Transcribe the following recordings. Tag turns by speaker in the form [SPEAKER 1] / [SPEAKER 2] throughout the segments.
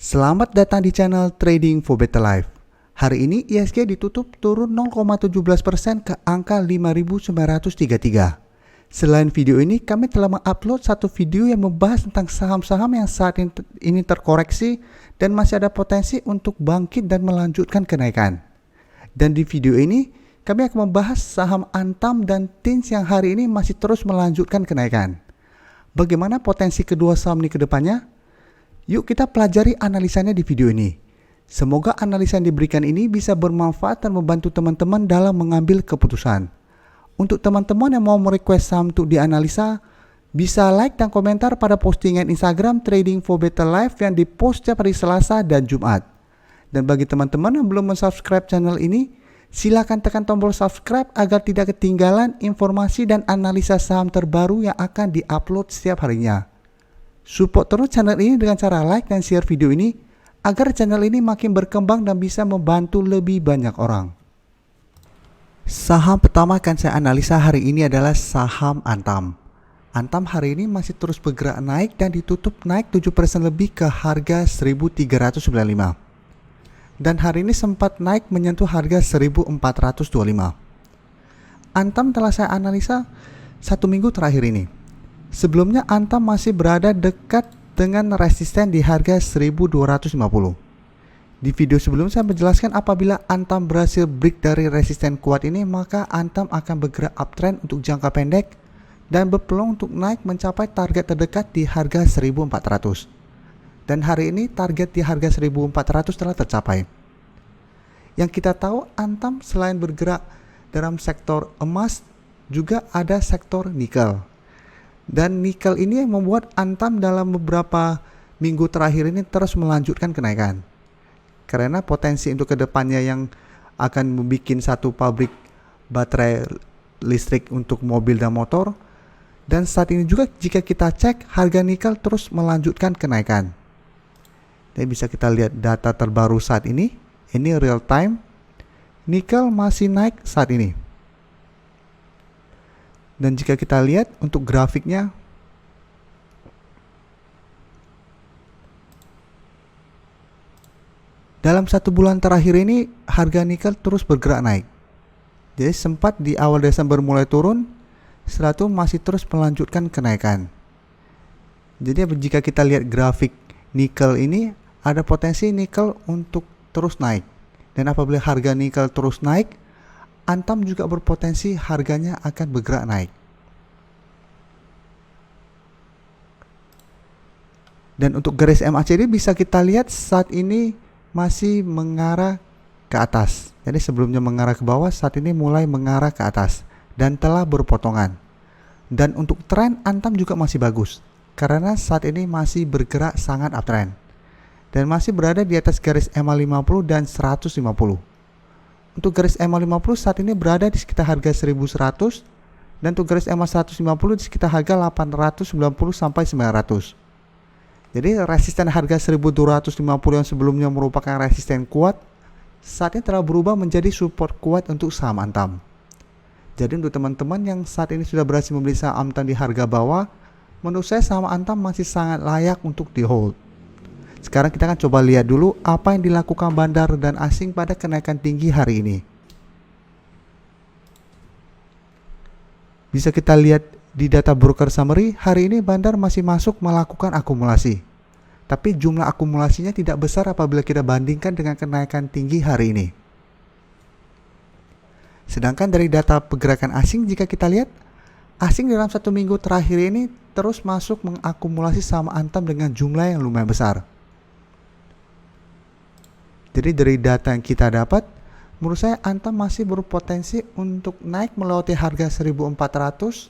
[SPEAKER 1] Selamat datang di channel Trading for Better Life. Hari ini ISG ditutup turun 0,17% ke angka 5.933. Selain video ini, kami telah mengupload satu video yang membahas tentang saham-saham yang saat ini terkoreksi dan masih ada potensi untuk bangkit dan melanjutkan kenaikan. Dan di video ini, kami akan membahas saham Antam dan Tins yang hari ini masih terus melanjutkan kenaikan. Bagaimana potensi kedua saham ini ke depannya? Yuk kita pelajari analisanya di video ini. Semoga analisa yang diberikan ini bisa bermanfaat dan membantu teman-teman dalam mengambil keputusan. Untuk teman-teman yang mau merequest saham untuk dianalisa, bisa like dan komentar pada postingan Instagram Trading for Better Life yang dipost setiap hari Selasa dan Jumat. Dan bagi teman-teman yang belum subscribe channel ini, silakan tekan tombol subscribe agar tidak ketinggalan informasi dan analisa saham terbaru yang akan diupload setiap harinya. Support terus channel ini dengan cara like dan share video ini agar channel ini makin berkembang dan bisa membantu lebih banyak orang. Saham pertama akan saya analisa hari ini adalah saham Antam. Antam hari ini masih terus bergerak naik dan ditutup naik 7% lebih ke harga 1.395. Dan hari ini sempat naik menyentuh harga 1.425. Antam telah saya analisa satu minggu terakhir ini. Sebelumnya Antam masih berada dekat dengan resisten di harga 1250. Di video sebelumnya saya menjelaskan apabila Antam berhasil break dari resisten kuat ini, maka Antam akan bergerak uptrend untuk jangka pendek dan berpeluang untuk naik mencapai target terdekat di harga 1400. Dan hari ini target di harga 1400 telah tercapai. Yang kita tahu Antam selain bergerak dalam sektor emas juga ada sektor nikel. Dan nikel ini yang membuat Antam dalam beberapa minggu terakhir ini terus melanjutkan kenaikan. Karena potensi untuk kedepannya yang akan membuat satu pabrik baterai listrik untuk mobil dan motor. Dan saat ini juga jika kita cek harga nikel terus melanjutkan kenaikan. Dan bisa kita lihat data terbaru saat ini. Ini real time. Nikel masih naik saat ini. Dan jika kita lihat untuk grafiknya, dalam satu bulan terakhir ini harga nikel terus bergerak naik. Jadi sempat di awal Desember mulai turun, setelah itu masih terus melanjutkan kenaikan. Jadi jika kita lihat grafik nikel ini, ada potensi nikel untuk terus naik. Dan apabila harga nikel terus naik, Antam juga berpotensi harganya akan bergerak naik. Dan untuk garis MACD bisa kita lihat saat ini masih mengarah ke atas. Jadi sebelumnya mengarah ke bawah, saat ini mulai mengarah ke atas dan telah berpotongan. Dan untuk tren Antam juga masih bagus karena saat ini masih bergerak sangat uptrend dan masih berada di atas garis MA50 dan 150. Untuk garis MA50 saat ini berada di sekitar harga 1100 dan untuk garis MA150 di sekitar harga 890 sampai 900. Jadi resisten harga 1250 yang sebelumnya merupakan resisten kuat saat ini telah berubah menjadi support kuat untuk saham Antam. Jadi untuk teman-teman yang saat ini sudah berhasil membeli saham Antam di harga bawah, menurut saya saham Antam masih sangat layak untuk di hold. Sekarang kita akan coba lihat dulu apa yang dilakukan bandar dan asing pada kenaikan tinggi hari ini. Bisa kita lihat di data broker summary, hari ini bandar masih masuk melakukan akumulasi. Tapi jumlah akumulasinya tidak besar apabila kita bandingkan dengan kenaikan tinggi hari ini. Sedangkan dari data pergerakan asing jika kita lihat, asing dalam satu minggu terakhir ini terus masuk mengakumulasi saham Antam dengan jumlah yang lumayan besar. Jadi dari data yang kita dapat, menurut saya Antam masih berpotensi untuk naik melewati harga 1400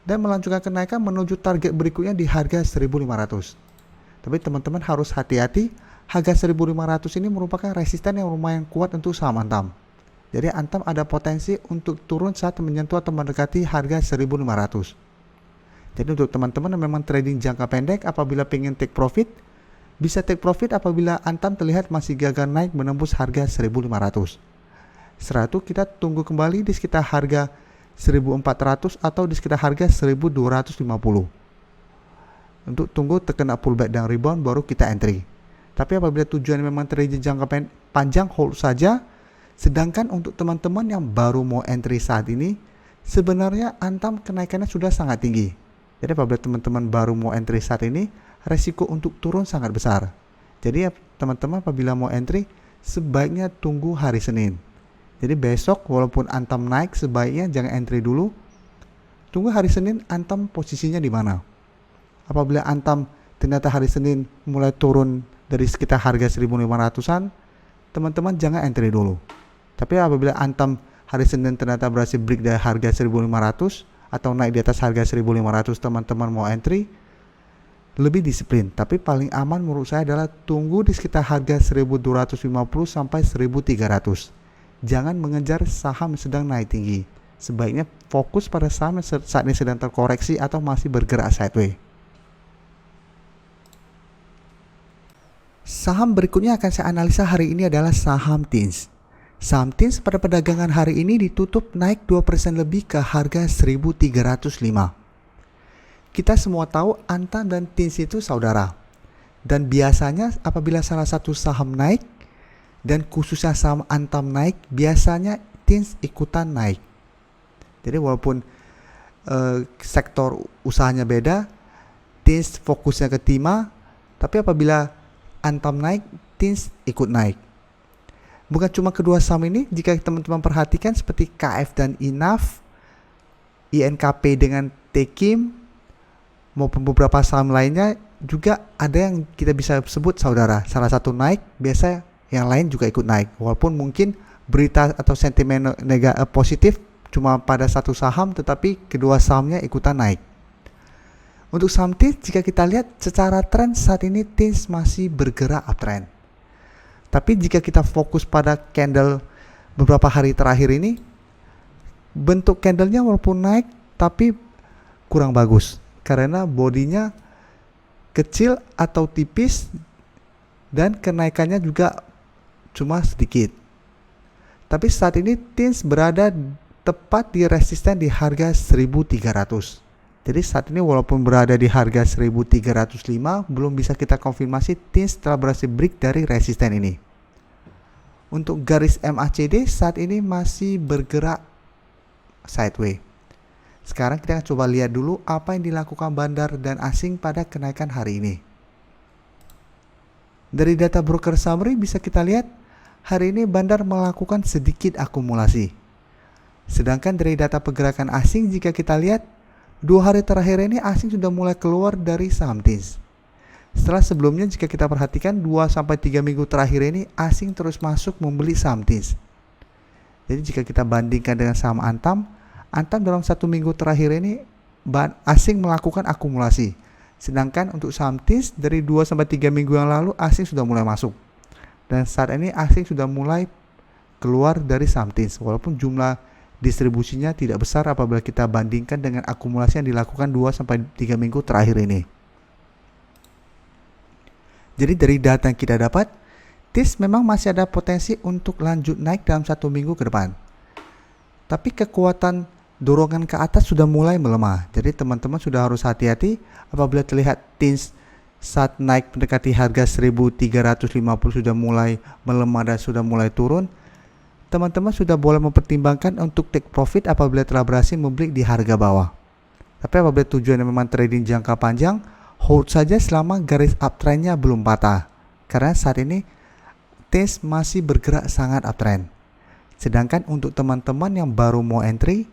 [SPEAKER 1] dan melanjutkan kenaikan menuju target berikutnya di harga 1500. Tapi teman-teman harus hati-hati, harga 1500 ini merupakan resisten yang lumayan kuat untuk saham Antam. Jadi Antam ada potensi untuk turun saat menyentuh atau mendekati harga 1500. Jadi untuk teman-teman yang memang trading jangka pendek, apabila ingin take profit, bisa take profit apabila Antam terlihat masih gagal naik menembus harga 1500. Setelah itu kita tunggu kembali di sekitar harga 1400 atau di sekitar harga 1250. Untuk tunggu terkena pullback dan rebound baru kita entry. Tapi apabila tujuan memang trading jangka panjang, hold saja. Sedangkan untuk teman-teman yang baru mau entry saat ini, sebenarnya Antam kenaikannya sudah sangat tinggi. Jadi apabila teman-teman baru mau entry saat ini, resiko untuk turun sangat besar. Jadi ya teman-teman apabila mau entry, sebaiknya tunggu hari Senin. Jadi besok walaupun Antam naik, sebaiknya jangan entry dulu. Tunggu hari Senin Antam posisinya di mana. Apabila Antam ternyata hari Senin mulai turun dari sekitar harga 1.500-an, teman-teman jangan entry dulu. Tapi apabila Antam hari Senin ternyata berhasil break dari harga 1.500 atau naik di atas harga 1.500, teman-teman mau entry, lebih disiplin. Tapi paling aman menurut saya adalah tunggu di sekitar harga 1.250 sampai 1.300. Jangan mengejar saham yang sedang naik tinggi. Sebaiknya fokus pada saham yang saat ini sedang terkoreksi atau masih bergerak sideways. Saham berikutnya akan saya analisa hari ini adalah saham TINS. Saham TINS pada perdagangan hari ini ditutup naik 2% lebih ke harga 1.305. Kita semua tahu Antam dan TINS itu saudara. Dan biasanya apabila salah satu saham naik, dan khususnya saham Antam naik, biasanya TINS ikutan naik. Jadi walaupun sektor usahanya beda, TINS fokusnya ke timah, tapi apabila Antam naik, TINS ikut naik. Bukan cuma kedua saham ini, jika teman-teman perhatikan seperti KF dan INAF, INKP dengan Tekim, maupun beberapa saham lainnya juga ada yang kita bisa sebut saudara. Salah satu naik, biasa yang lain juga ikut naik. Walaupun mungkin berita atau sentimen positif cuma pada satu saham, tetapi kedua sahamnya ikutan naik. Untuk saham TINS, jika kita lihat secara tren saat ini TINS masih bergerak uptrend. Tapi jika kita fokus pada candle beberapa hari terakhir ini, bentuk candlenya walaupun naik tapi kurang bagus. Karena bodinya kecil atau tipis dan kenaikannya juga cuma sedikit. Tapi saat ini TINS berada tepat di resisten di harga 1.300. Jadi saat ini walaupun berada di harga 1.305, belum bisa kita konfirmasi TINS telah berhasil break dari resisten ini. Untuk garis MACD saat ini masih bergerak sideways. Sekarang kita coba lihat dulu apa yang dilakukan bandar dan asing pada kenaikan hari ini. Dari data broker summary bisa kita lihat hari ini bandar melakukan sedikit akumulasi. Sedangkan dari data pergerakan asing jika kita lihat 2 hari terakhir ini asing sudah mulai keluar dari saham TINS. Setelah sebelumnya jika kita perhatikan 2-3 minggu terakhir ini asing terus masuk membeli saham TINS. Jadi jika kita bandingkan dengan saham Antam dalam 1 minggu terakhir ini asing melakukan akumulasi. Sedangkan untuk saham TINS dari 2-3 minggu yang lalu asing sudah mulai masuk. Dan saat ini asing sudah mulai keluar dari saham TINS walaupun jumlah distribusinya tidak besar apabila kita bandingkan dengan akumulasi yang dilakukan 2-3 minggu terakhir ini. Jadi dari data yang kita dapat, TINS memang masih ada potensi untuk lanjut naik dalam 1 minggu ke depan. Tapi kekuatan dorongan ke atas sudah mulai melemah. Jadi teman-teman sudah harus hati-hati apabila terlihat TINS saat naik mendekati harga 1.350 sudah mulai melemah dan sudah mulai turun. Teman-teman sudah boleh mempertimbangkan untuk take profit apabila telah berhasil membeli di harga bawah. Tapi apabila tujuannya memang trading jangka panjang, hold saja selama garis uptrendnya belum patah. Karena saat ini TINS masih bergerak sangat uptrend. Sedangkan untuk teman-teman yang baru mau entry,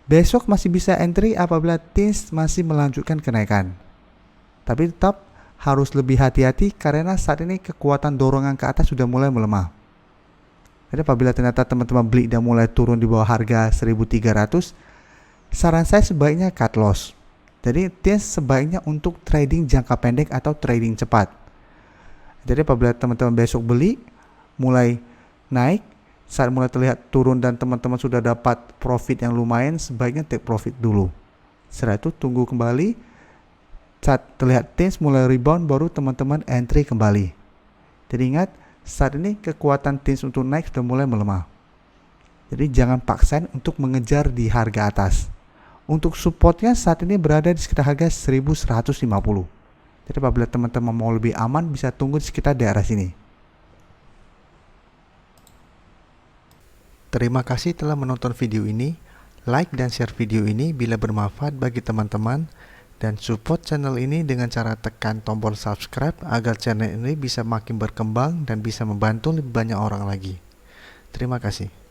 [SPEAKER 1] besok masih bisa entry apabila TINS masih melanjutkan kenaikan. Tapi tetap harus lebih hati-hati karena saat ini kekuatan dorongan ke atas sudah mulai melemah. Jadi apabila ternyata teman-teman beli dan mulai turun di bawah harga 1.300, saran saya sebaiknya cut loss. Jadi TINS sebaiknya untuk trading jangka pendek atau trading cepat. Jadi apabila teman-teman besok beli, mulai naik, saat mulai terlihat turun dan teman-teman sudah dapat profit yang lumayan, sebaiknya take profit dulu. Setelah itu tunggu kembali, saat terlihat TINS mulai rebound baru teman-teman entry kembali. Jadi ingat, saat ini kekuatan TINS untuk naik sudah mulai melemah. Jadi jangan paksain untuk mengejar di harga atas. Untuk supportnya saat ini berada di sekitar harga 1.150. Jadi apabila teman-teman mau lebih aman, bisa tunggu di sekitar daerah sini. Terima kasih telah menonton video ini. Like dan share video ini bila bermanfaat bagi teman-teman. Dan support channel ini dengan cara tekan tombol subscribe agar channel ini bisa makin berkembang dan bisa membantu lebih banyak orang lagi. Terima kasih.